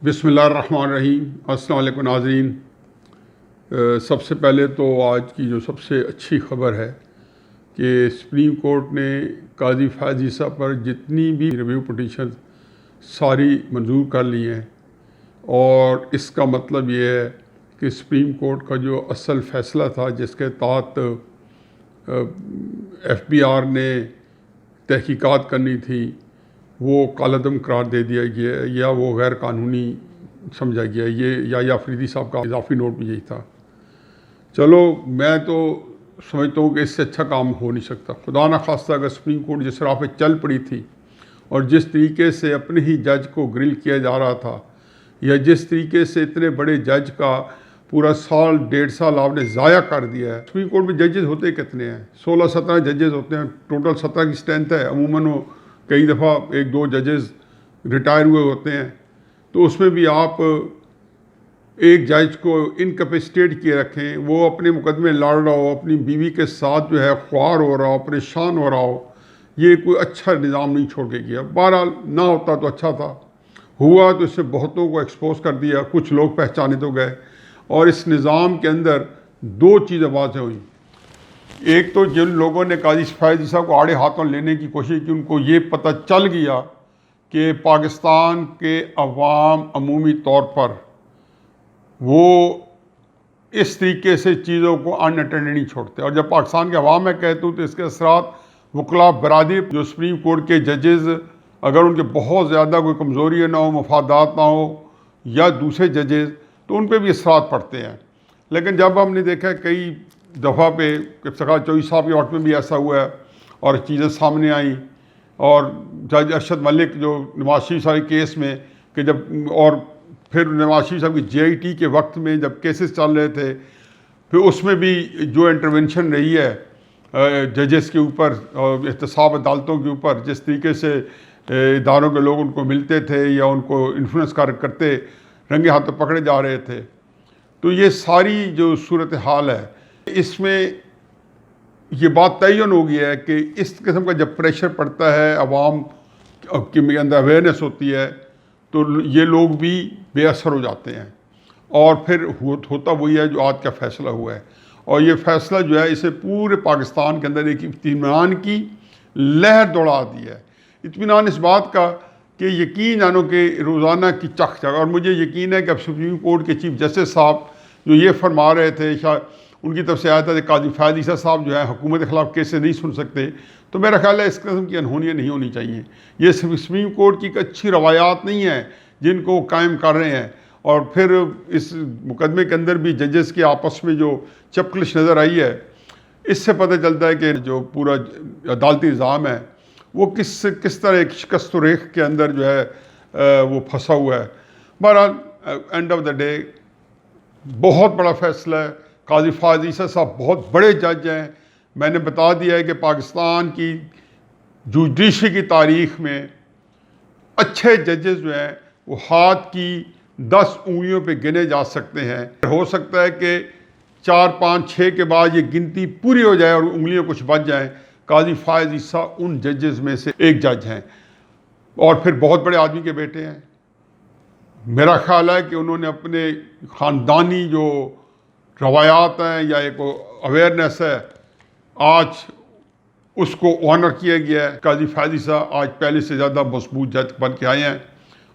بسم اللہ الرحمن الرحیم۔ السلام علیکم ناظرین۔ سب سے پہلے تو آج کی جو سب سے اچھی خبر ہے کہ سپریم کورٹ نے قاضی فیاض عیسیٰ پر جتنی بھی ریویو پٹیشن ساری منظور کر لی ہیں، اور اس کا مطلب یہ ہے کہ سپریم کورٹ کا جو اصل فیصلہ تھا جس کے تحت ایف بی آر نے تحقیقات کرنی تھی وہ کالعدم قرار دے دیا گیا یا وہ غیر قانونی سمجھا گیا۔ یہ یا فریدی صاحب کا اضافی نوٹ بھی یہی تھا۔ چلو میں تو سمجھتا ہوں کہ اس سے اچھا کام ہو نہیں سکتا۔ خدا نخواستہ اگر سپریم کورٹ جس راہ پہ چل پڑی تھی اور جس طریقے سے اپنے ہی جج کو گرل کیا جا رہا تھا، یا جس طریقے سے اتنے بڑے جج کا پورا سال 1.5 سال آپ نے ضائع کر دیا ہے۔ سپریم کورٹ میں ججز ہوتے کتنے ہیں؟ 16-17 ججز ہوتے ہیں، ٹوٹل 17 کی اسٹرینتھ ہے۔ عموماً وہ کئی دفعہ 1-2 ججز ریٹائر ہوئے ہوتے ہیں، تو اس میں بھی آپ ایک جج کو انکیپیسیٹیٹ کیے رکھیں، وہ اپنے مقدمے لڑ رہا ہو، اپنی بیوی کے ساتھ جو ہے خوار ہو رہا ہو، پریشان ہو رہا ہو، یہ کوئی اچھا نظام نہیں چھوڑ کے کیا۔ بہرحال نہ ہوتا تو اچھا تھا، ہوا تو اس سے بہتوں کو ایکسپوز کر دیا، کچھ لوگ پہچانے تو گئے، اور اس نظام کے اندر 2 چیزیں واضح ہوئیں۔ ایک تو جن لوگوں نے قاضی فیاض عیسیٰ کو آڑے ہاتھوں لینے کی کوشش کی، ان کو یہ پتہ چل گیا کہ پاکستان کے عوام عمومی طور پر وہ اس طریقے سے چیزوں کو ان اٹینڈ نہیں چھوڑتے، اور جب پاکستان کے عوام میں کہتا ہوں تو اس کے اثرات وکلاء برادری جو سپریم کورٹ کے ججز اگر ان کے بہت زیادہ کوئی کمزوری نہ ہو، مفادات نہ ہو، یا دوسرے ججز، تو ان پہ بھی اثرات پڑتے ہیں۔ لیکن جب ہم نے دیکھا کئی دفعہ پہ افتخار چوہدری صاحب کے وقت میں بھی ایسا ہوا ہے اور چیزیں سامنے آئیں، اور جج ارشد ملک جو نواز شریف صاحب کیس میں کہ جب، اور پھر نواز شریف صاحب کی JIT کے وقت میں جب کیسز چل رہے تھے، پھر اس میں بھی جو انٹرونشن رہی ہے ججز کے اوپر اور احتساب عدالتوں کے اوپر، جس طریقے سے اداروں کے لوگ ان کو ملتے تھے یا ان کو انفلوئنس کرتے رنگے ہاتھوں پکڑے جا رہے تھے، تو یہ ساری جو صورتحال ہے اس میں یہ بات تعین ہو گیا ہے کہ اس قسم کا جب پریشر پڑتا ہے، عوام کے اندر اویئرنیس ہوتی ہے، تو یہ لوگ بھی بے اثر ہو جاتے ہیں، اور پھر ہوتا وہی ہے جو آج کا فیصلہ ہوا ہے۔ اور یہ فیصلہ جو ہے اسے پورے پاکستان کے اندر ایک اطمینان کی لہر دوڑا دی ہے۔ اطمینان اس بات کا کہ یقین جانو کہ روزانہ کی چک، اور مجھے یقین ہے کہ اب سپریم کورٹ کے چیف جسٹس صاحب جو یہ فرما رہے تھے، شاید ان کی طرف سے آیا تھا کہ قاضی فیاض عیسیٰ صاحب جو ہے حکومت کے خلاف کیسے نہیں سن سکتے، تو میرا خیال ہے اس قسم کی انہونیاں نہیں ہونی چاہیے۔ یہ سپریم کورٹ کی اچھی روایات نہیں ہیں جن کو قائم کر رہے ہیں، اور پھر اس مقدمے کے اندر بھی ججز کے آپس میں جو چپکلش نظر آئی ہے، اس سے پتہ چلتا ہے کہ جو پورا عدالتی نظام ہے وہ کس طرح ایک شکست و ریخ کے اندر جو ہے وہ پھنسا ہوا ہے۔ بہرحال اینڈ آف دا ڈے بہت بڑا فیصلہ ہے۔ قاضی فیاض عیسیٰ صاحب بہت بڑے جج ہیں۔ میں نے بتا دیا ہے کہ پاکستان کی جوڈیشری کی تاریخ میں اچھے ججز جو ہیں وہ ہاتھ کی 10 انگلیوں پہ گنے جا سکتے ہیں۔ ہو سکتا ہے کہ 4 5 6 کے بعد یہ گنتی پوری ہو جائے اور انگلیاں کچھ بچ جائیں۔ قاضی فیاض عیسیٰ ان ججز میں سے ایک جج ہیں، اور پھر بہت بڑے آدمی کے بیٹے ہیں۔ میرا خیال ہے کہ انہوں نے اپنے خاندانی جو روایات ہیں یا ایک اویئرنیس ہے، آج اس کو آنر کیا گیا ہے۔ قاضی فیاض عیسیٰ آج پہلے سے زیادہ مضبوط جج بن کے آئے ہیں،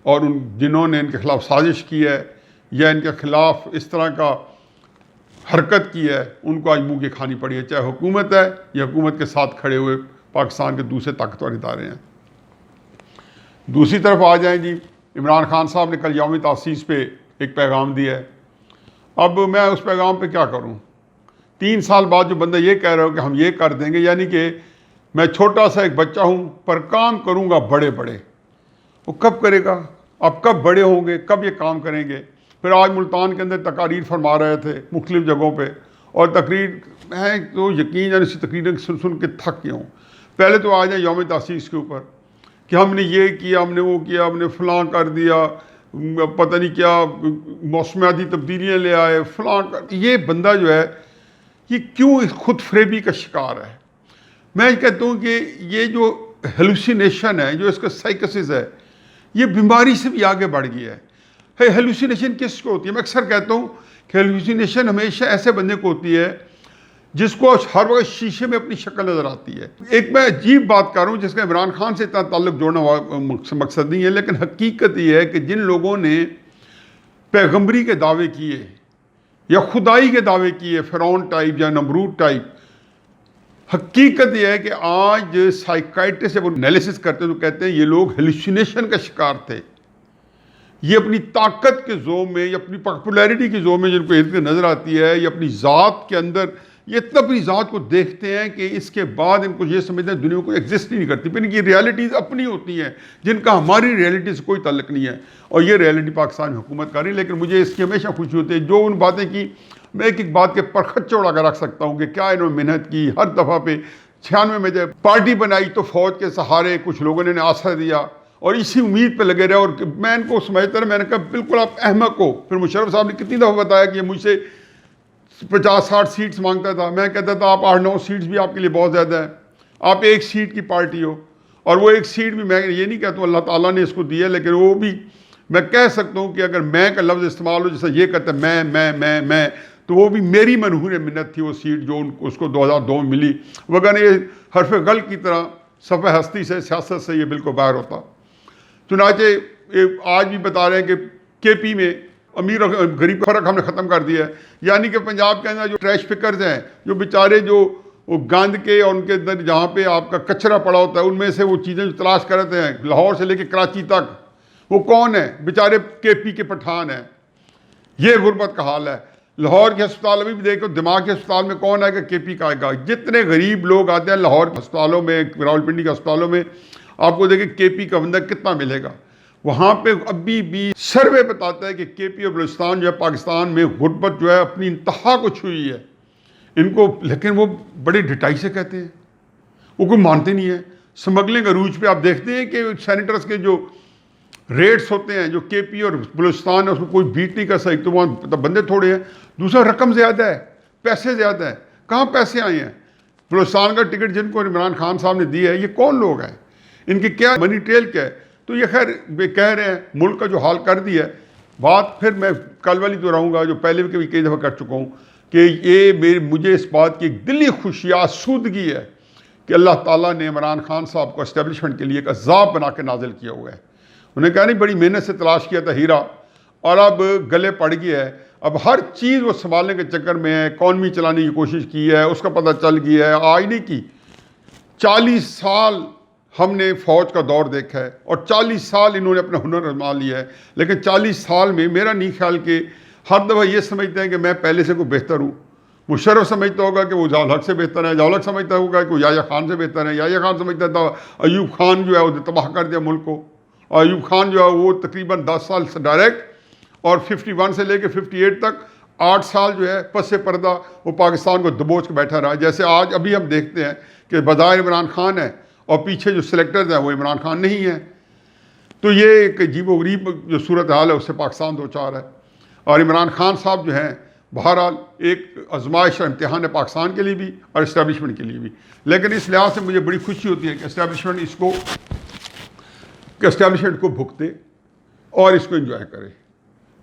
اور جنہوں نے ان کے خلاف سازش کی ہے یا ان کے خلاف اس طرح کا حرکت کی ہے، ان کو آج منہ کی کھانی پڑی ہے، چاہے حکومت ہے یا حکومت کے ساتھ کھڑے ہوئے پاکستان کے دوسرے طاقتور ادارے ہیں۔ دوسری طرف آ جائیں جی، عمران خان صاحب نے کل یوم تاسیس پہ ایک پیغام دیا ہے۔ اب میں اس پیغام پہ کیا کروں؟ 3 سال بعد جو بندہ یہ کہہ رہا ہو کہ ہم یہ کر دیں گے، یعنی کہ میں چھوٹا سا ایک بچہ ہوں پر کام کروں گا بڑے بڑے، وہ کب کرے گا؟ اب کب بڑے ہوں گے، کب یہ کام کریں گے؟ پھر آج ملتان کے اندر تقاریر فرما رہے تھے مختلف جگہوں پہ، اور تقریر میں تو یقین جانے سے تقریریں سن کے تھک گیا ہوں۔ پہلے تو آ جائیں یوم تاسیس کے اوپر کہ ہم نے یہ کیا، ہم نے وہ کیا، ہم نے فلاں کر دیا، پتہ نہیں کیا موسمیاتی تبدیلیاں لے آئے، فلاں کر۔ یہ بندہ جو ہے یہ کیوں خود فریبی کا شکار ہے؟ میں کہتا ہوں کہ یہ جو ہیلوسینیشن ہے، جو اس کا سائیکسس ہے، یہ بیماری سے بھی آگے بڑھ گیا ہے۔ ہے ہیلوسینیشن کس کو ہوتی ہے؟ میں اکثر کہتا ہوں کہ ہیلوسینیشن ہمیشہ ایسے بندے کو ہوتی ہے جس کو ہر وقت شیشے میں اپنی شکل نظر آتی ہے. ایک میں عجیب بات کر رہا ہوں جس کا عمران خان سے اتنا تعلق جوڑنا مقصد نہیں ہے، لیکن حقیقت یہ ہے کہ جن لوگوں نے پیغمبری کے دعوے کیے یا خدائی کے دعوے کیے، فرعون ٹائپ یا نمرود ٹائپ، حقیقت یہ ہے کہ آج سائیکائٹرسٹ جب وہ انالیسس کرتے ہیں تو کہتے ہیں یہ لوگ ہیلوسینیشن کا شکار تھے. یہ اپنی طاقت کے زوم میں یا اپنی پاپولیرٹی کے زوم میں جن کو ارد گرد نظر آتی ہے، یا اپنی ذات کے اندر یہ اتنا اپنی ذات کو دیکھتے ہیں کہ اس کے بعد ان کو یہ سمجھتے ہیں دنیا کو ایگزسٹ ہی نہیں کرتی. پھر ان کی ریالٹیز اپنی ہوتی ہیں جن کا ہماری ریالٹی سے کوئی تعلق نہیں ہے، اور یہ ریالٹی پاکستان میں حکومت کر رہی ہے. لیکن مجھے اس کی ہمیشہ خوشی ہوتی ہے جو ان باتیں کی میں ایک ایک بات کے پرخط چوڑا کر رکھ سکتا ہوں کہ کیا انہوں نے محنت کی. ہر دفعہ پہ 96 میں جب پارٹی بنائی تو فوج کے سہارے کچھ لوگوں نے آسرا دیا اور اسی امید پہ لگے رہے، اور میں ان کو سمجھتا رہا. میں نے کہا بالکل آپ احمق ہو. پھر مشرف صاحب نے کتنی دفعہ بتایا کہ یہ مجھ سے 50-60 سیٹس مانگتا تھا. میں کہتا تھا آپ 8-9 سیٹس بھی آپ کے لیے بہت زیادہ ہے، آپ 1 سیٹ کی پارٹی ہو. اور وہ 1 سیٹ بھی میں یہ نہیں کہتا ہوں اللہ تعالیٰ نے اس کو دی ہے، لیکن وہ بھی میں کہہ سکتا ہوں کہ اگر میں کا لفظ استعمال ہو جیسے یہ کہتا ہے میں تو وہ بھی میری منہور منت تھی وہ سیٹ جو اس کو 2002 میں ملی. وگرنہ یہ حرف غل کی طرح صفحہ ہستی سے سیاست سے یہ بالکل باہر ہوتا. چنانچہ آج بھی بتا رہے ہیں کہ کے پی میں امیر اور غریب کا فرق ہم نے ختم کر دیا ہے. یعنی کہ پنجاب کے اندر جو ٹریش پکرز ہیں، جو بیچارے جو وہ گند کے اور ان کے اندر جہاں پہ آپ کا کچرا پڑا ہوتا ہے ان میں سے وہ چیزیں جو تلاش کرتے ہیں لاہور سے لے کے کراچی تک، وہ کون ہے؟ بیچارے کے پی کے پٹھان ہیں. یہ غربت کا حال ہے. لاہور کے ہسپتال ابھی بھی دیکھو، دماغ کے ہسپتال میں کون آئے گا؟ کے پی کا آئے گا. جتنے غریب لوگ آتے ہیں لاہور کے ہسپتالوں میں، راولپنڈی کے ہسپتالوں میں، آپ کو دیکھیں کے پی کا بندہ کتنا ملے گا. وہاں پہ ابھی بھی سروے بتاتا ہے کہ کے پی اور بلوچستان جو ہے پاکستان میں غربت جو ہے اپنی انتہا کو چھوئی ہے ان کو. لیکن وہ بڑی ڈٹائی سے کہتے ہیں، وہ کوئی مانتے نہیں ہے. سمگلنگ عروج پہ آپ دیکھتے ہیں کہ سینیٹرز کے جو ریٹس ہوتے ہیں جو کے پی اور بلوچستان ہے اس کو کوئی بیٹ نہیں کر سکتا. ایک تو وہاں بندے تھوڑے ہیں، دوسرا رقم زیادہ ہے، پیسے زیادہ ہیں. کہاں پیسے آئے ہیں؟ بلوچستان کا ٹکٹ جن کو عمران خان صاحب نے دی ہے، یہ کون لوگ ہیں؟ ان کی کیا منی ٹریل کیا ہے؟ تو یہ خیر کہہ رہے ہیں ملک کا جو حال کر دیا ہے. بات پھر میں کل والی تو رہوں گا جو پہلے بھی کئی دفعہ کر چکا ہوں کہ یہ مجھے اس بات کی ایک دلی خوشی آسودگی ہے کہ اللہ تعالیٰ نے عمران خان صاحب کو اسٹیبلشمنٹ کے لیے ایک عذاب بنا کے نازل کیا ہوا ہے. انہیں کہا نہیں بڑی محنت سے تلاش کیا تھا ہیرا اور اب گلے پڑ گیا ہے. اب ہر چیز وہ سنبھالنے کے چکر میں ہے، اکانومی چلانے کی کوشش کی ہے، اس کا پتہ چل گیا ہے. آج نہیں کی 40 سال ہم نے فوج کا دور دیکھا ہے اور 40 سال انہوں نے اپنا ہنر آزما لیا ہے. لیکن 40 سال میں میرا نہیں خیال کہ ہر دفعہ یہ سمجھتے ہیں کہ میں پہلے سے کوئی بہتر ہوں. مشرف سمجھتا ہوگا کہ وہ ضیاء الحق سے بہتر ہے، ضیاء الحق سمجھتا ہوگا کہ وہ یحییٰ خان سے بہتر ہے، یحییٰ خان سمجھتا تھا ایوب خان جو ہے وہ تباہ کر دیا ملک کو. اور ایوب خان جو ہے وہ تقریباً 10 سال سے ڈائریکٹ اور 51 سے لے کے 58 تک 8 سال جو ہے پس پردہ وہ پاکستان کو دبوچ کے بیٹھا رہا. جیسے آج ابھی ہم دیکھتے ہیں کہ بظاہر عمران خان ہے اور پیچھے جو سلیکٹرز ہیں وہ عمران خان نہیں ہیں. تو یہ ایک عجیب و غریب جو صورتحال ہے اس سے پاکستان دو چار ہے. اور عمران خان صاحب جو ہیں بہرحال ایک آزمائش اور امتحان ہے پاکستان کے لیے بھی اور اسٹیبلشمنٹ کے لیے بھی. لیکن اس لحاظ سے مجھے بڑی خوشی ہوتی ہے کہ اسٹیبلشمنٹ کو بھگتے اور اس کو انجوائے کرے.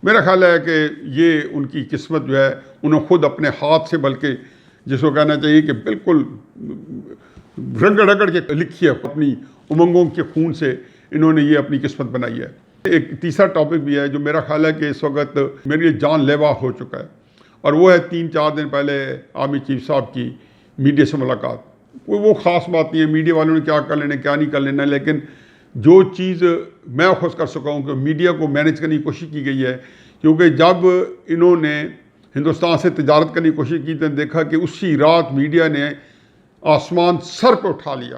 میرا خیال ہے کہ یہ ان کی قسمت جو ہے انہوں خود اپنے ہاتھ سے، بلکہ جس کو کہنا چاہیے کہ بالکل رگڑ رگڑ کے لکھی ہے، اپنی امنگوں کے خون سے انہوں نے یہ اپنی قسمت بنائی ہے. ایک تیسرا ٹاپک بھی ہے جو میرا خیال ہے کہ اس وقت میرے لیے جان لیوا ہو چکا ہے، اور وہ ہے 3-4 دن پہلے آرمی چیف صاحب کی میڈیا سے ملاقات. وہ خاص بات نہیں ہے میڈیا والوں نے کیا کر لینا کیا نہیں کر لینا، لیکن جو چیز میں خوش کر سکا ہوں کہ میڈیا کو مینیج کرنے کی کوشش کی گئی ہے. کیونکہ جب انہوں نے ہندوستان سے تجارت کرنے کی کوشش کی تو دیکھا کہ اسی رات میڈیا نے آسمان سر پہ اٹھا لیا،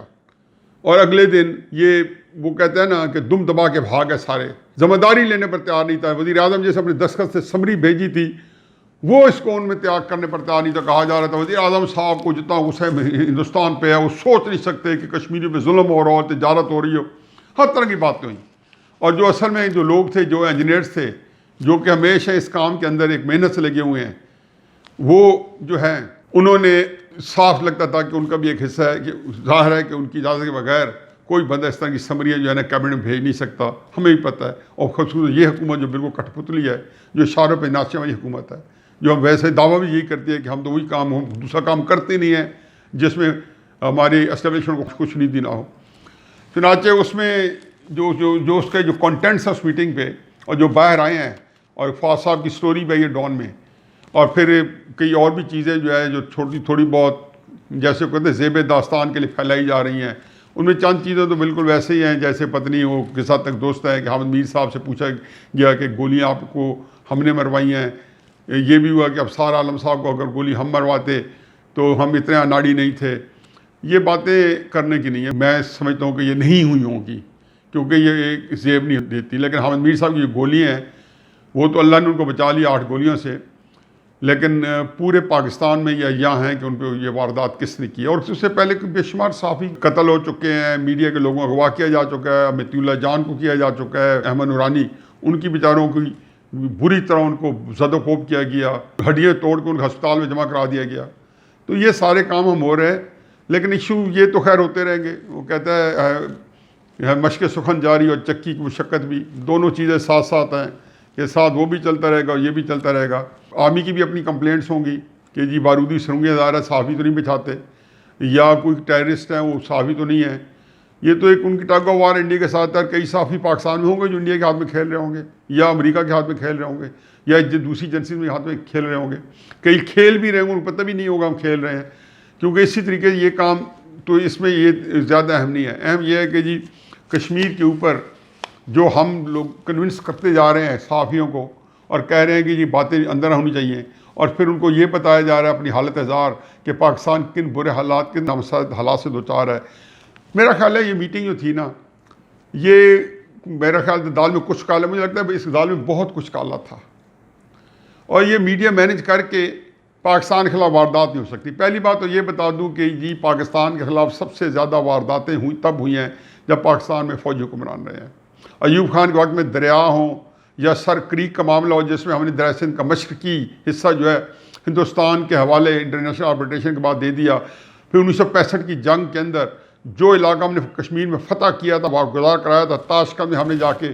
اور اگلے دن یہ وہ کہتے ہیں نا کہ دم دبا کے بھاگ ہے سارے، ذمہ داری لینے پر تیار نہیں تھا. وزیر اعظم جیسے اپنے دستخط سے سمری بھیجی تھی وہ اس کون میں تیار کرنے پر تیار نہیں تھا. کہا جا رہا تھا وزیر اعظم صاحب کو جتنا غصہ ہندوستان پہ ہے وہ سوچ نہیں سکتے کہ کشمیری پہ ظلم ہو رہا ہو، تجارت ہو رہی ہو، ہر طرح کی باتیں ہوئیں. اور جو اصل میں جو لوگ تھے، جو انجینئرز تھے، جو کہ ہمیشہ اس کام کے اندر ایک محنت سے لگے ہوئے ہیں، وہ جو ہیں انہوں نے صاف لگتا تھا کہ ان کا بھی ایک حصہ ہے کہ ظاہر ہے کہ ان کی اجازت کے بغیر کوئی بندہ اس طرح کی سمریاں جو ہے نا کیبنٹ میں بھیج نہیں سکتا، ہمیں بھی پتہ ہے. اور خصوصاً یہ حکومت جو بالکل کٹ پتلی ہے، جو اشاروں پہ ناچنے والی حکومت ہے، جو ہم ویسے دعویٰ بھی یہی کرتی ہے کہ ہم تو وہی کام ہم دوسرا کام کرتے نہیں ہیں جس میں ہماری اسٹیبلشمنٹ کو کچھ نہیں دینا ہو. چنانچہ اس میں جو اس کے جو کنٹینٹس ہیں اس میٹنگ پہ اور جو باہر آئے ہیں، اور فواز صاحب کی سٹوری بھی ہے ڈان میں، اور پھر کئی اور بھی چیزیں جو ہے جو تھوڑی بہت جیسے کہتے ہیں زیب داستان کے لیے پھیلائی جا رہی ہیں. ان میں چند چیزیں تو بالکل ویسے ہی ہیں جیسے پتنی وہ کس حد تک دوست ہے کہ حامد میر صاحب سے پوچھا گیا کہ گولیاں آپ کو ہم نے مروائی ہیں. یہ بھی ہوا کہ ابصار عالم صاحب کو اگر گولی ہم مرواتے تو ہم اتنے اناڑی نہیں تھے. یہ باتیں کرنے کی نہیں ہے. میں سمجھتا ہوں کہ یہ نہیں ہوئی ہوں گی کیونکہ یہ ایک زیب نہیں دیتی. لیکن حامد میر صاحب کی جو گولیاں ہیں وہ تو اللہ نے ان کو بچا لیا 8 گولیوں سے، لیکن پورے پاکستان میں یہ ہیں کہ ان پہ یہ واردات کس نے کی. اور اس سے پہلے بے شمار صحافی قتل ہو چکے ہیں، میڈیا کے لوگوں کو اغوا کیا جا چکا ہے، متی اللہ جان کو کیا جا چکا ہے، احمد نورانی ان کی بیچاروں کی بری طرح ان کو زد و کوب کیا گیا، ہڈیاں توڑ کے ان کو ہسپتال میں جمع کرا دیا گیا. تو یہ سارے کام ہم ہو رہے ہیں، لیکن ایشو یہ تو خیر ہوتے رہیں گے. وہ کہتا ہے مشق سخن جاری اور چکی کی مشقت بھی، دونوں چیزیں ساتھ ساتھ ہیں کہ ساتھ وہ بھی چلتا رہے گا اور یہ بھی چلتا رہے گا. آرمی کی بھی اپنی کمپلینٹس ہوں گی کہ جی بارودی سرنگیں ظاہر صحافی تو نہیں بچھاتے، یا کوئی ٹیررسٹ ہیں وہ صحافی تو نہیں ہیں. یہ تو ایک ان کی ٹگ آف وار انڈیا کے ساتھ ہے. کئی صحافی پاکستان میں ہوں گے جو انڈیا کے ہاتھ میں کھیل رہے ہوں گے، یا امریکہ کے ہاتھ میں کھیل رہے ہوں گے، یا دوسری ایجنسیز میں ہاتھ میں کھیل رہے ہوں گے. کئی کھیل بھی رہے ہوں گے، پتہ بھی نہیں ہوگا ہم کھیل رہے ہیں. کیونکہ اسی طریقے سے یہ کام تو اس میں یہ زیادہ اہم نہیں ہے. اہم یہ ہے کہ جی کشمیر کے اوپر جو ہم لوگ کنونس کرتے جا رہے ہیں صحافیوں کو اور کہہ رہے ہیں کہ یہ باتیں اندر ہونی چاہیے، اور پھر ان کو یہ بتایا جا رہا ہے اپنی حالت اظہار کہ پاکستان کن برے حالات کن نامساعد حالات سے دوچار ہے. میرا خیال ہے یہ میٹنگ جو تھی نا، یہ میرا خیال دال میں کچھ کالا، مجھے لگتا ہے اس دال میں بہت کچھ کالا تھا. اور یہ میڈیا مینج کر کے پاکستان کے خلاف واردات نہیں ہو سکتی. پہلی بات تو یہ بتا دوں کہ جی پاکستان کے خلاف سب سے زیادہ وارداتیں ہوئی ہیں جب پاکستان میں فوجی حکمران رہے ہیں. ایوب خان کے وقت میں دریا ہوں یا سر کریک کا معاملہ ہو جس میں ہم نے دریا سندھ کا مشرقی حصہ جو ہے ہندوستان کے حوالے انٹرنیشنل آربیٹریشن کے بعد دے دیا. پھر 1965 کی جنگ کے اندر جو علاقہ ہم نے کشمیر میں فتح کیا تھا، واگزار کرایا تھا، تاشقند میں ہم نے جا کے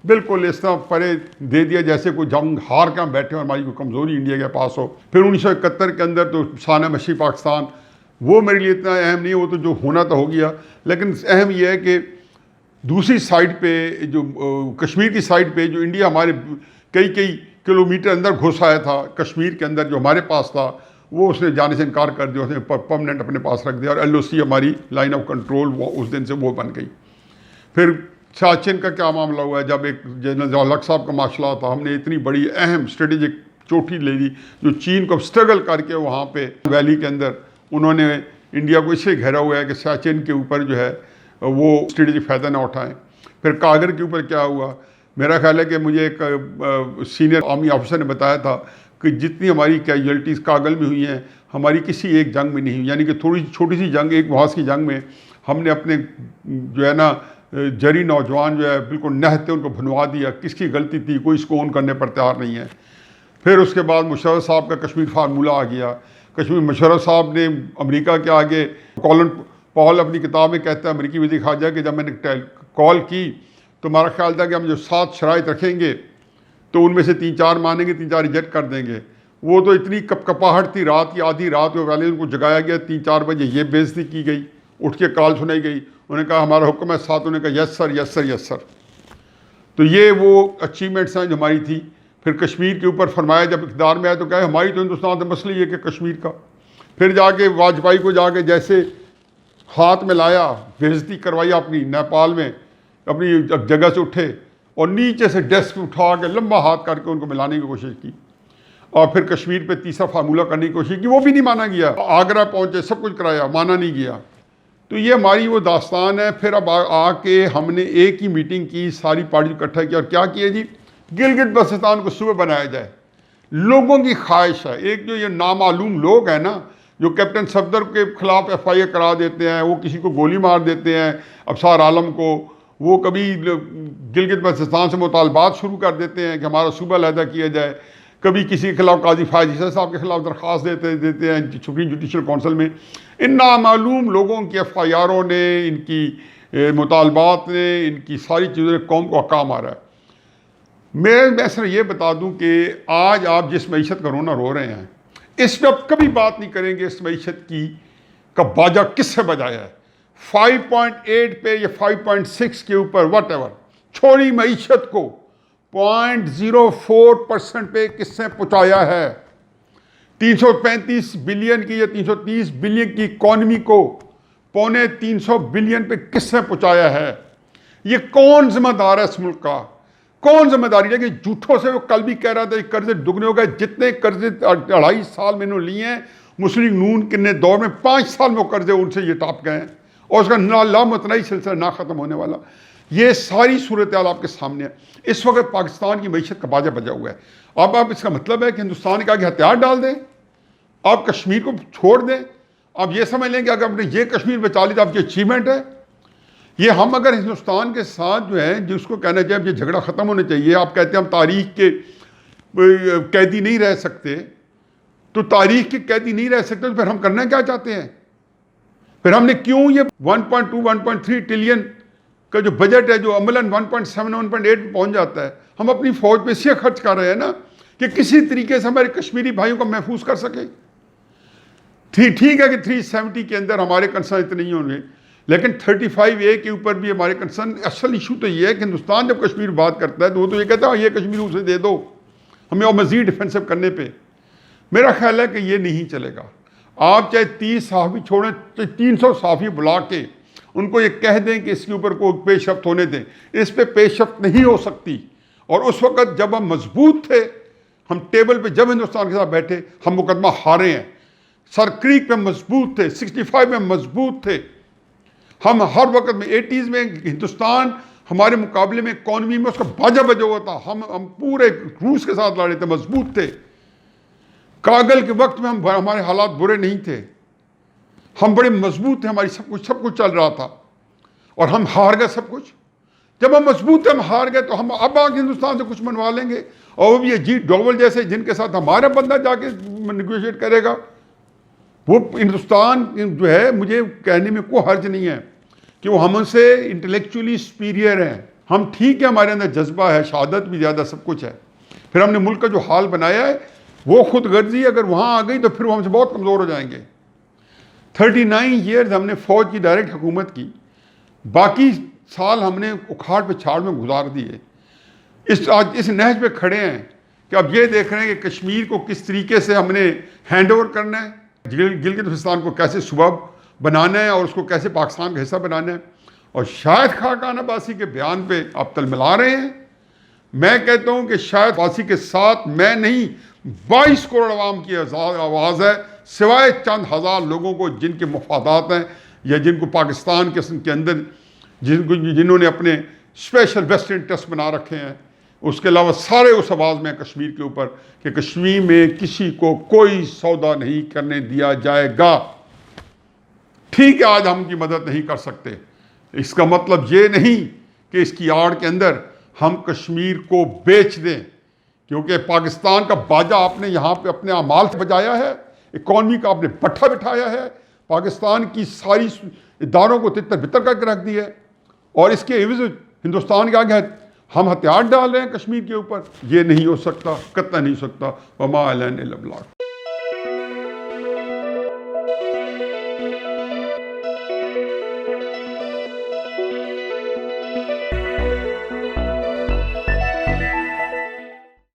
بالکل اس طرح پرے دے دیا جیسے کوئی جنگ ہار کے ہم بیٹھے اور ہماری کوئی کمزوری انڈیا کے پاس ہو. پھر 1971 کے اندر تو سانہ مشرقی پاکستان، وہ میرے لیے اتنا اہم نہیں، وہ تو جو ہونا تو ہو گیا. لیکن اہم یہ ہے کہ دوسری سائڈ پہ جو کشمیر کی سائڈ پہ جو انڈیا ہمارے کئی کلومیٹر اندر گھس آیا تھا کشمیر کے اندر جو ہمارے پاس تھا، وہ اس نے جانے سے انکار کر دیا، اس نے پرماننٹ اپنے پاس رکھ دیا. اور LOC ہماری لائن آف کنٹرول وہ اس دن سے وہ بن گئی. پھر سیاچن کا کیا معاملہ ہوا ہے، جب ایک جنرل ضیاء الحق صاحب کا مارشل تھا، ہم نے اتنی بڑی اہم اسٹریٹجک چوٹی لے لی جو چین کو اسٹرگل کر کے وہاں پہ ویلی کے اندر انہوں نے انڈیا کو اس سے گھیرا ہوا ہے کہ سیاچن کے اوپر جو ہے وہ اسٹریٹجک فائدہ نہ اٹھائیں. پھر کاغر کے اوپر کیا ہوا، میرا خیال ہے کہ مجھے ایک سینئر آرمی آفیسر نے بتایا تھا کہ جتنی ہماری کیجویلٹیز کاغل میں ہوئی ہیں ہماری کسی ایک جنگ میں نہیں ہوئی. یعنی کہ تھوڑی چھوٹی سی جنگ، ایک محاذ کی جنگ میں ہم نے اپنے جو ہے نا جری نوجوان جو ہے بالکل نہتے ان کو بھنوا دیا. کس کی غلطی تھی، کوئی اس کو اون کرنے پر تیار نہیں ہے. پھر اس کے بعد مشرف صاحب کا کشمیر فارمولہ آ گیا. کشمیر مشرف صاحب نے امریکہ کے آگے، کولن پال اپنی کتاب میں کہتا ہے امریکی وزیر خارجہ کہ جب میں نے کال کی تو ہمارا خیال تھا کہ ہم جو 7 شرائط رکھیں گے تو ان میں سے 3-4 مانیں گے، 3-4 ریجیکٹ کر دیں گے. وہ تو اتنی کپکپاہٹ تھی، رات کی آدھی رات میں پہلے ان کو جگایا گیا 3-4 بجے، یہ بے عزتی کی گئی، اٹھ کے کال سنائی گئی. انہوں نے کہا ہمارا حکم ہے 7، انہوں نے کہا یس سر یس سر یس سر. تو یہ وہ اچیومنٹس ہیں جو ہماری تھی. پھر کشمیر کے اوپر فرمایا جب اقتدار میں آئے تو کہا ہماری تو ہندوستان کا مسئلہ یہ کہ کشمیر کا. پھر جا کے واجپئی کو جا کے جیسے ہاتھ میں لایا، بے عزتی کروائی اپنی نیپال میں، اپنی جگہ سے اٹھے اور نیچے سے ڈیسک اٹھا کے لمبا ہاتھ کر کے ان کو ملانے کی کوشش کی. اور پھر کشمیر پہ تیسرا فارمولہ کرنے کی کوشش کی، وہ بھی نہیں مانا گیا. آگرہ پہنچے، سب کچھ کرایا، مانا نہیں گیا. تو یہ ہماری وہ داستان ہے. پھر اب آ کے ہم نے ایک ہی میٹنگ کی، ساری پارٹی اکٹھا کیا اور کیا کیا جی، گلگت بلتستان کو صوبہ بنایا جائے. لوگوں کی خواہش ہے. ایک جو یہ نامعلوم لوگ ہیں نا جو کیپٹن صفدر کے خلاف FIA کرا دیتے ہیں، وہ کسی کو گولی مار دیتے ہیں، ابصار عالم کو، وہ کبھی گلگت بلتستان سے مطالبات شروع کر دیتے ہیں کہ ہمارا صوبہ علیحدہ کیا جائے، کبھی کسی کے خلاف قاضی فائز عیسیٰ صاحب کے خلاف درخواست دیتے ہیں سپریم جوڈیشل کونسل میں. ان نامعلوم لوگوں کی FIRوں نے، ان کی مطالبات نے، ان کی ساری چیزوں نے قوم کو حکام آ رہا ہے۔ میں صرف یہ بتا دوں کہ آج آپ جس معیشت کا رونا رو رہے ہیں، اس پہ آپ کبھی بات نہیں کریں گے اس معیشت کا باجا کس سے بجایا ہے۔ 5.8 پہ یا 5.6 کے اوپر واٹ ایور چھوڑی معیشت کو 0.04% پہ کس سے پہنچایا ہے۔ 335 بلین کی یا 330 بلین کی اکانومی کو 350 بلین پہ کس سے پہنچایا ہے۔ یہ کون ذمہ دار ہے اس ملک کا؟ کون ذمہ داری ہے کہ جھوٹوں سے وہ کل بھی کہہ رہا تھا کہ قرضے دگنے ہو گئے، جتنے قرضے 2.5 سال میں انہوں نے لیے ہیں مسلم نون کے دور میں 5 سال میں وہ قرضے ان سے یہ ٹاپ گئے ہیں، اور اس کا لامتناہی سلسلہ نہ ختم ہونے والا۔ یہ ساری صورتحال آپ کے سامنے ہے۔ اس وقت پاکستان کی معیشت کا باجا بجا ہوا ہے۔ اب آپ اس کا مطلب ہے کہ ہندوستان کے آگے ہتھیار ڈال دیں، آپ کشمیر کو چھوڑ دیں، آپ یہ سمجھ لیں کہ اگر ہم نے یہ کشمیر بچا لی تو آپ کی اچیومنٹ ہے۔ یہ ہم اگر ہندوستان کے ساتھ جو ہے جس کو کہنا چاہیے یہ جھگڑا ختم ہونا چاہیے، آپ کہتے ہیں ہم تاریخ کے قیدی نہیں رہ سکتے، تو تاریخ کے قیدی نہیں رہ سکتے تو پھر ہم کرنا کیا چاہتے ہیں؟ پھر ہم نے کیوں یہ 1.2 1.3 ٹریلین کا جو بجٹ ہے جو عملاً 1.7 1.8 پہنچ جاتا ہے، ہم اپنی فوج پہ اس لیے خرچ کر رہے ہیں نا کہ کسی طریقے سے ہمارے کشمیری بھائیوں کو محفوظ کر سکیں۔ ٹھیک ہے کہ 370 کے اندر ہمارے کنسرن اتنے نہیں ہوں گے، لیکن 35A کے اوپر بھی ہمارے کنسرن۔ اصل ایشو تو یہ ہے کہ ہندوستان جب کشمیر بات کرتا ہے تو وہ تو یہ کہتا ہے یہ کشمیر اسے دے دو ہمیں اور مزید ڈیفینسو کرنے پہ۔ میرا خیال ہے کہ یہ نہیں چلے گا۔ آپ چاہے 30 صحافی چھوڑیں، چاہے 300 صحافی بلا کے ان کو یہ کہہ دیں کہ اس کے اوپر کوئی پیش رفت ہونے دیں، اس پہ پیش رفت نہیں ہو سکتی۔ اور اس وقت جب ہم مضبوط تھے، ہم ٹیبل پہ جب ہندوستان کے ساتھ بیٹھے، ہم مقدمہ ہارے ہیں۔ سر کریک پہ مضبوط تھے، 65 میں مضبوط تھے، ہم ہر وقت میں 80s میں ہندوستان ہمارے مقابلے میں اکانومی میں اس کا باجا بجا ہوا تھا، ہم پورے روس کے ساتھ لڑے تھے، مضبوط تھے۔ کاگل کے وقت میں ہمارے حالات برے نہیں تھے، ہم بڑے مضبوط تھے، ہماری سب کچھ چل رہا تھا، اور ہم ہار گئے سب کچھ۔ جب ہم مضبوط تھے، ہم ہار گئے تو ہم اب آگے ہندوستان سے کچھ منوا لیں گے، اور وہ بھی یہ جی ڈوول جیسے جن کے ساتھ ہمارا بندہ جا کے نیگوشیٹ کرے گا۔ وہ ہندوستان جو ہے، مجھے کہنے میں کوئی حرج نہیں ہے کہ وہ ہم سے انٹلیکچولی سپیریئر ہیں۔ ہم ٹھیک ہے، ہمارے اندر جذبہ ہے، شہادت بھی زیادہ، سب کچھ ہے، پھر ہم نے ملک کا جو حال بنایا ہے وہ خود غرضی اگر وہاں آ گئی تو پھر وہ ہم سے بہت کمزور ہو جائیں گے۔ 39 ایئرز ہم نے فوج کی ڈائریکٹ حکومت کی، باقی سال ہم نے اکھاڑ پہ چھاڑ میں گزار دیے۔ آج اس نہج پہ کھڑے ہیں کہ اب یہ دیکھ رہے ہیں کہ کشمیر کو کس طریقے سے ہم نے ہینڈ اوور کرنا ہے، گلگت بلتستان کو کیسے صوبہ بنانا ہے، اور اس کو کیسے پاکستان کا حصہ بنانا ہے۔ اور شاہد خاقان عباسی کے بیان پہ آپ تل ملا رہے ہیں۔ میں کہتا ہوں کہ شاہد عباسی کے ساتھ میں نہیں، 22 کروڑ عوام کی آواز ہے، سوائے چند ہزار لوگوں کو جن کے مفادات ہیں یا جن کو پاکستان کے اندر جنہوں نے اپنے اسپیشل ویسٹ انٹرسٹ بنا رکھے ہیں۔ اس کے علاوہ سارے اس آواز میں کشمیر کے اوپر کہ کشمیر میں کسی کو کوئی سودا نہیں کرنے دیا جائے گا۔ ٹھیک ہے، آج ہم کی مدد نہیں کر سکتے، اس کا مطلب یہ نہیں کہ اس کی آڑ کے اندر ہم کشمیر کو بیچ دیں، کیونکہ پاکستان کا باجا آپ نے یہاں پہ اپنے اعمال سے بجایا ہے، اکانومی کا آپ نے پٹھا بٹھایا ہے، پاکستان کی ساری اداروں کو تتر بتر کر کے رکھ دی ہے، اور اس کے عوض ہندوستان کے آگے ہم ہتھیار ڈال رہے ہیں کشمیر کے اوپر۔ یہ نہیں ہو سکتا، قطعا نہیں ہو سکتا۔ وما علینا الا البلاغ۔